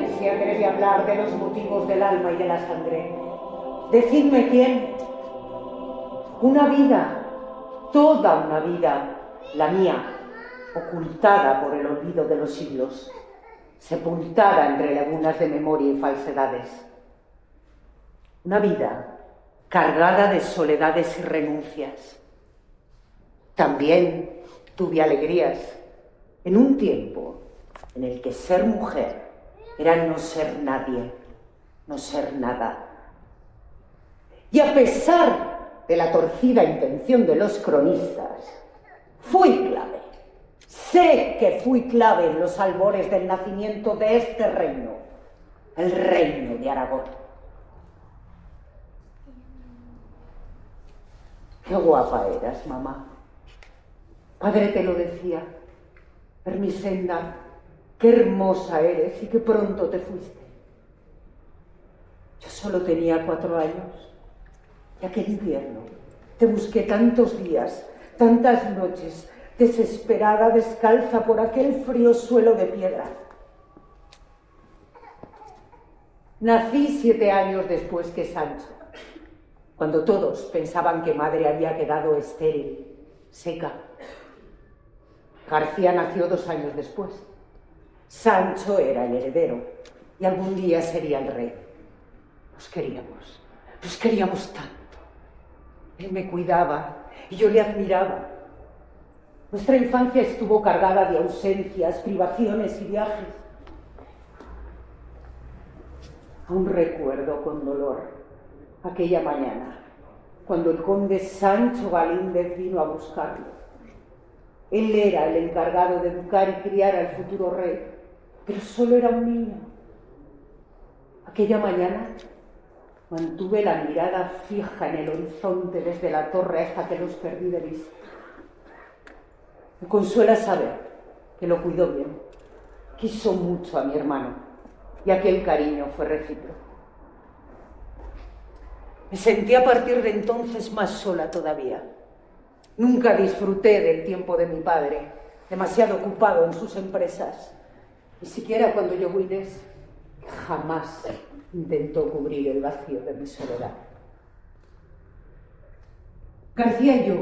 ¿Quién se atreve a hablar de los motivos del alma y de la sangre? Decidme quién. Una vida, toda una vida, la mía, ocultada por el olvido de los siglos, sepultada entre lagunas de memoria y falsedades. Una vida cargada de soledades y renuncias. También tuve alegrías en un tiempo en el que ser mujer era no ser nadie, no ser nada. Y a pesar de la torcida intención de los cronistas, fui clave. Sé que fui clave en los albores del nacimiento de este reino, el reino de Aragón. Qué guapa eras, mamá. Padre te lo decía, Ermisenda, qué hermosa eres y qué pronto te fuiste. Yo solo tenía 4 años y aquel invierno te busqué tantos días, tantas noches, desesperada, descalza por aquel frío suelo de piedra. Nací 7 años después que Sancho, cuando todos pensaban que madre había quedado estéril, seca. García nació 2 años después. Sancho era el heredero y algún día sería el rey. Nos queríamos tanto. Él me cuidaba y yo le admiraba. Nuestra infancia estuvo cargada de ausencias, privaciones y viajes. Aún recuerdo con dolor aquella mañana, cuando el conde Sancho Galíndez vino a buscarlo. Él era el encargado de educar y criar al futuro rey, pero solo era un niño. Aquella mañana mantuve la mirada fija en el horizonte desde la torre hasta que los perdí de vista. Me consuela saber que lo cuidó bien. Quiso mucho a mi hermano y aquel cariño fue recíproco. Me sentí a partir de entonces más sola todavía. Nunca disfruté del tiempo de mi padre, demasiado ocupado en sus empresas. Ni siquiera cuando llegó Inés, que jamás intentó cubrir el vacío de mi soledad. García y yo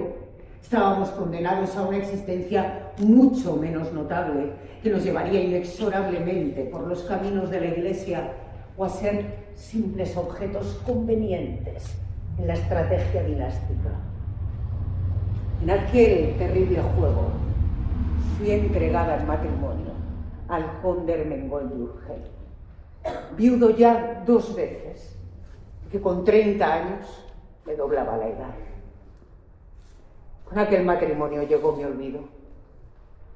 estábamos condenados a una existencia mucho menos notable, que nos llevaría inexorablemente por los caminos de la Iglesia o a ser simples objetos convenientes en la estrategia dinástica. En aquel terrible juego fui entregada en matrimonio al conde Ermengol de Urgel, viudo ya 2 veces, que con 30 años me doblaba la edad. Con aquel matrimonio llegó mi olvido.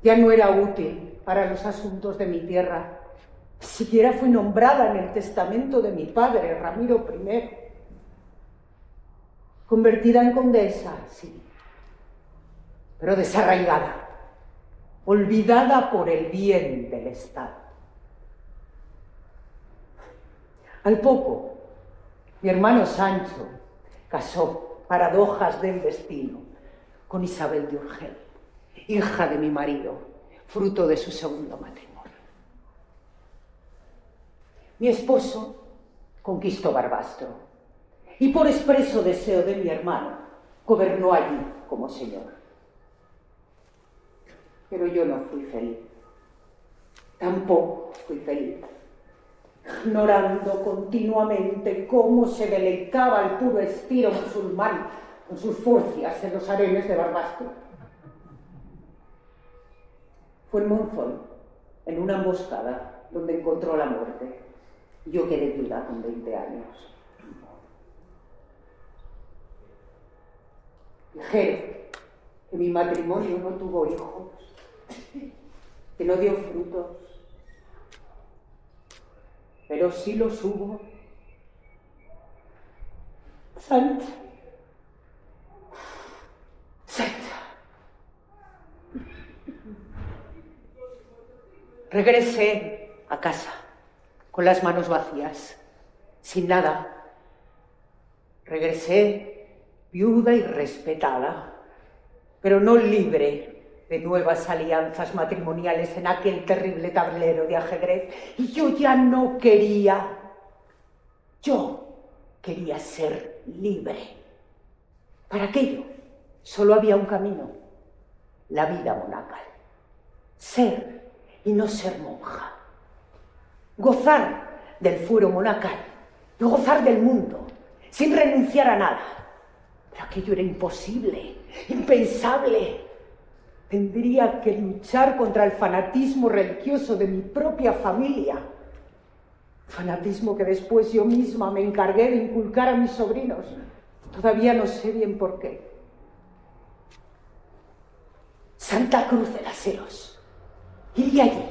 Ya no era útil para los asuntos de mi tierra. Ni siquiera fui nombrada en el testamento de mi padre, Ramiro I. Convertida en condesa, sí, pero desarraigada, olvidada por el bien del Estado. Al poco, mi hermano Sancho casó, paradojas del destino, con Isabel de Urgel, hija de mi marido, fruto de su segundo matrimonio. Mi esposo conquistó Barbastro y por expreso deseo de mi hermano gobernó allí como señor. Pero yo no fui feliz. Tampoco fui feliz, ignorando continuamente cómo se deleitaba el puro estilo musulmán con sus furcias en los harenes de Barbastro. Fue en Monzón, en una emboscada, donde encontró la muerte. Yo quedé viuda con 20 años. Dijeron que mi matrimonio no tuvo hijos, que no dio frutos, pero sí los hubo. Sancha. Regresé a casa con las manos vacías, sin nada. Regresé viuda y respetada, pero no libre de nuevas alianzas matrimoniales en aquel terrible tablero de ajedrez, y yo ya no quería. Yo quería ser libre. Para aquello solo había un camino: la vida monacal. Ser y no ser monja. Gozar del fuero monacal y gozar del mundo, sin renunciar a nada. Pero aquello era imposible, impensable. Tendría que luchar contra el fanatismo religioso de mi propia familia. Fanatismo que después yo misma me encargué de inculcar a mis sobrinos. Todavía no sé bien por qué. Santa Cruz de las Heros. Iría allí,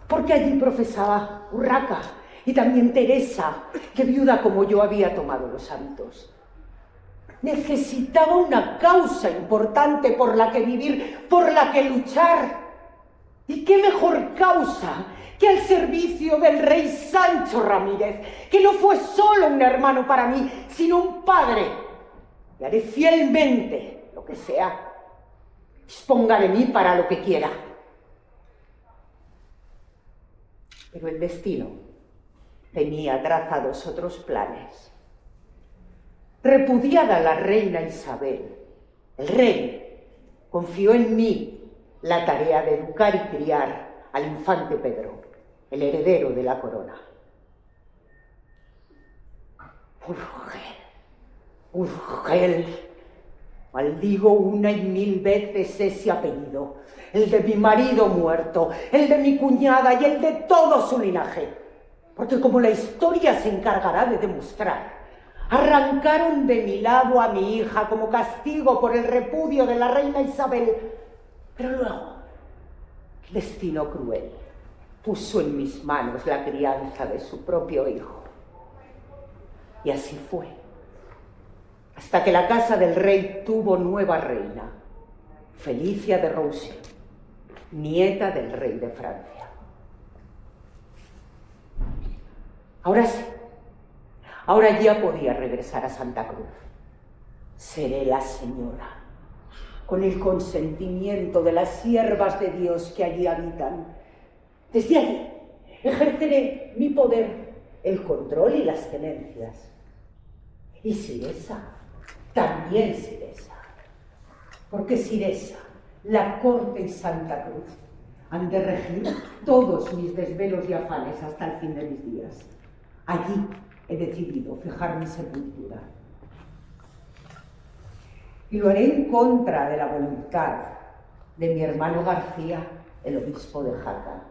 porque allí profesaba Urraca y también Teresa, que viuda como yo había tomado los hábitos. Necesitaba una causa importante por la que vivir, por la que luchar. ¿Y qué mejor causa que al servicio del rey Sancho Ramírez, que no fue solo un hermano para mí, sino un padre? Y haré fielmente lo que sea. Disponga de mí para lo que quiera. Pero el destino tenía trazados otros planes. Repudiada la reina Isabel, el rey confió en mí la tarea de educar y criar al infante Pedro, el heredero de la corona. Urgel, maldigo una y mil veces ese apellido, el de mi marido muerto, el de mi cuñada y el de todo su linaje, porque como la historia se encargará de demostrar, arrancaron de mi lado a mi hija como castigo por el repudio de la reina Isabel, pero luego el destino cruel puso en mis manos la crianza de su propio hijo. Y así fue, hasta que la casa del rey tuvo nueva reina, Felicia de Roussy, nieta del rey de Francia. Ahora sí, ahora ya podía regresar a Santa Cruz. Seré la señora, con el consentimiento de las siervas de Dios que allí habitan. Desde allí ejerceré mi poder, el control y las tenencias. Y Siresa, también Siresa, porque Siresa, la corte y Santa Cruz han de regir todos mis desvelos y afanes hasta el fin de mis días. Allí he decidido fijar mi sepultura. Y lo haré en contra de la voluntad de mi hermano García, el obispo de Jaca,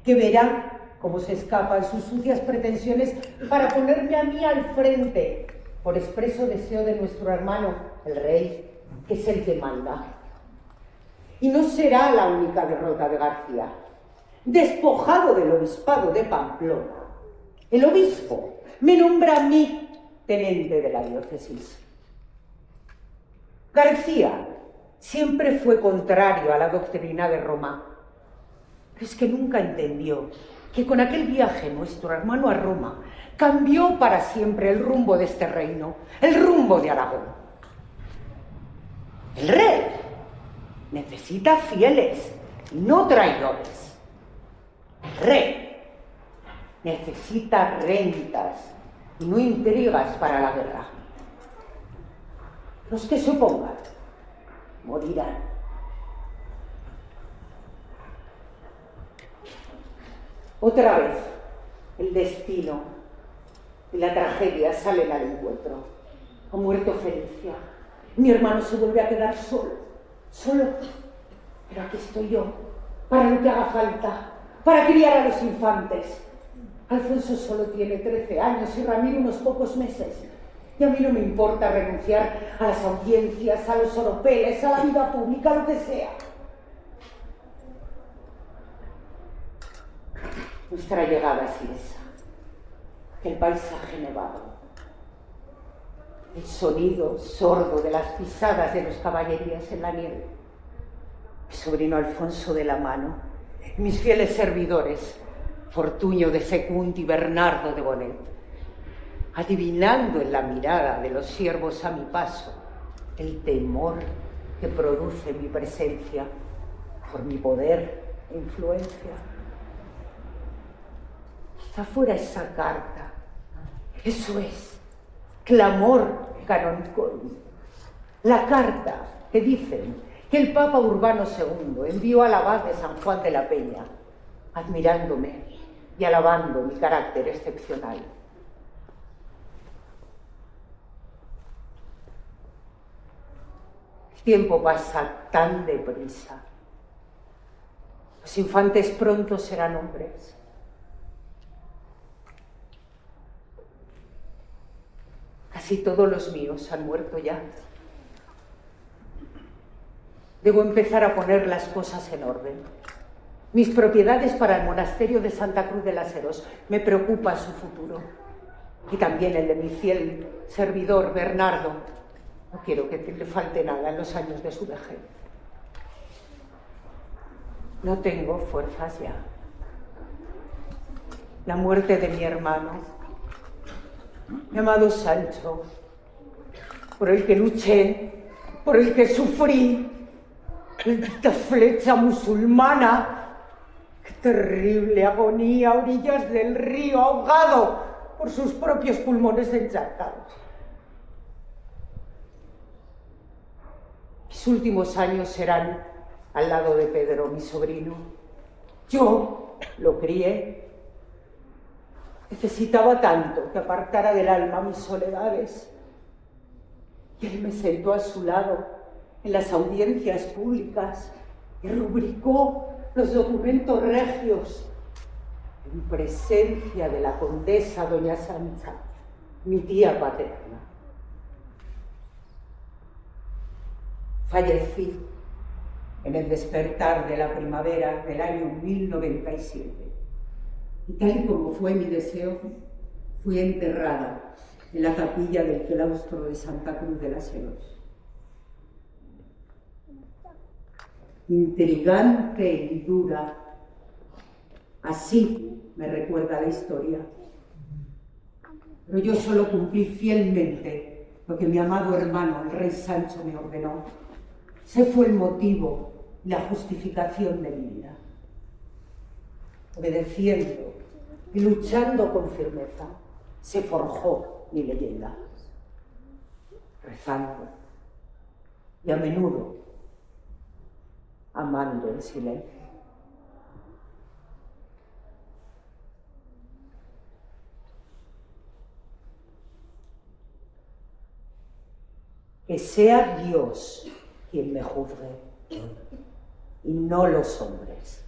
que verá cómo se escapan sus sucias pretensiones para ponerme a mí al frente, por expreso deseo de nuestro hermano, el rey, que es el que manda. Y no será la única derrota de García. Despojado del obispado de Pamplona, el obispo me nombra a mí tenente de la diócesis. García siempre fue contrario a la doctrina de Roma, pero es que nunca entendió que con aquel viaje nuestro hermano a Roma cambió para siempre el rumbo de este reino, el rumbo de Aragón. El rey necesita fieles, no traidores. El rey necesita rentas y no intrigas para la guerra. Los que se opongan morirán. Otra vez el destino y la tragedia salen al encuentro. Ha muerto Felicia. Mi hermano se vuelve a quedar solo. Pero aquí estoy yo, para lo que haga falta, para criar a los infantes. Alfonso solo tiene 13 años y Ramiro unos pocos meses. Y a mí no me importa renunciar a las audiencias, a los oropeles, a la vida pública, a lo que sea. Nuestra llegada es esa, el paisaje nevado, el sonido sordo de las pisadas de los caballerías en la nieve, mi sobrino Alfonso de la Mano, mis fieles servidores, Fortuño de Secunt y Bernardo de Bonet, adivinando en la mirada de los siervos a mi paso el temor que produce mi presencia, por mi poder e influencia. Quizá fuera esa carta, eso es, clamor canónico, la carta que dicen que el Papa Urbano II envió al abad de San Juan de la Peña, admirándome y alabando mi carácter excepcional. El tiempo pasa tan deprisa. Los infantes pronto serán hombres. Casi todos los míos han muerto ya. Debo empezar a poner las cosas en orden. Mis propiedades para el monasterio de Santa Cruz de las Heros. Me preocupa su futuro. Y también el de mi fiel servidor, Bernardo. No quiero que le falte nada en los años de su vejez. No tengo fuerzas ya. La muerte de mi hermano, mi amado Sancho, por el que luché, por el que sufrí, maldita flecha musulmana, qué terrible agonía a orillas del río, ahogado por sus propios pulmones encharcados. Mis últimos años serán al lado de Pedro, mi sobrino. Yo lo crié. Necesitaba tanto que apartara del alma mis soledades. Y él me sentó a su lado en las audiencias públicas y rubricó los documentos regios en presencia de la condesa doña Sancha, mi tía paterna. Fallecí en el despertar de la primavera del año 1097. Y tal y como fue mi deseo, fui enterrada en la capilla del claustro de Santa Cruz de las Heros. Intrigante y dura, así me recuerda la historia. Pero yo solo cumplí fielmente lo que mi amado hermano, el rey Sancho, me ordenó. Ese fue el motivo y la justificación de mi vida. Obedeciendo y luchando con firmeza, se forjó mi leyenda. Rezando y a menudo amando en silencio. Que sea Dios quien me juzgue y no los hombres.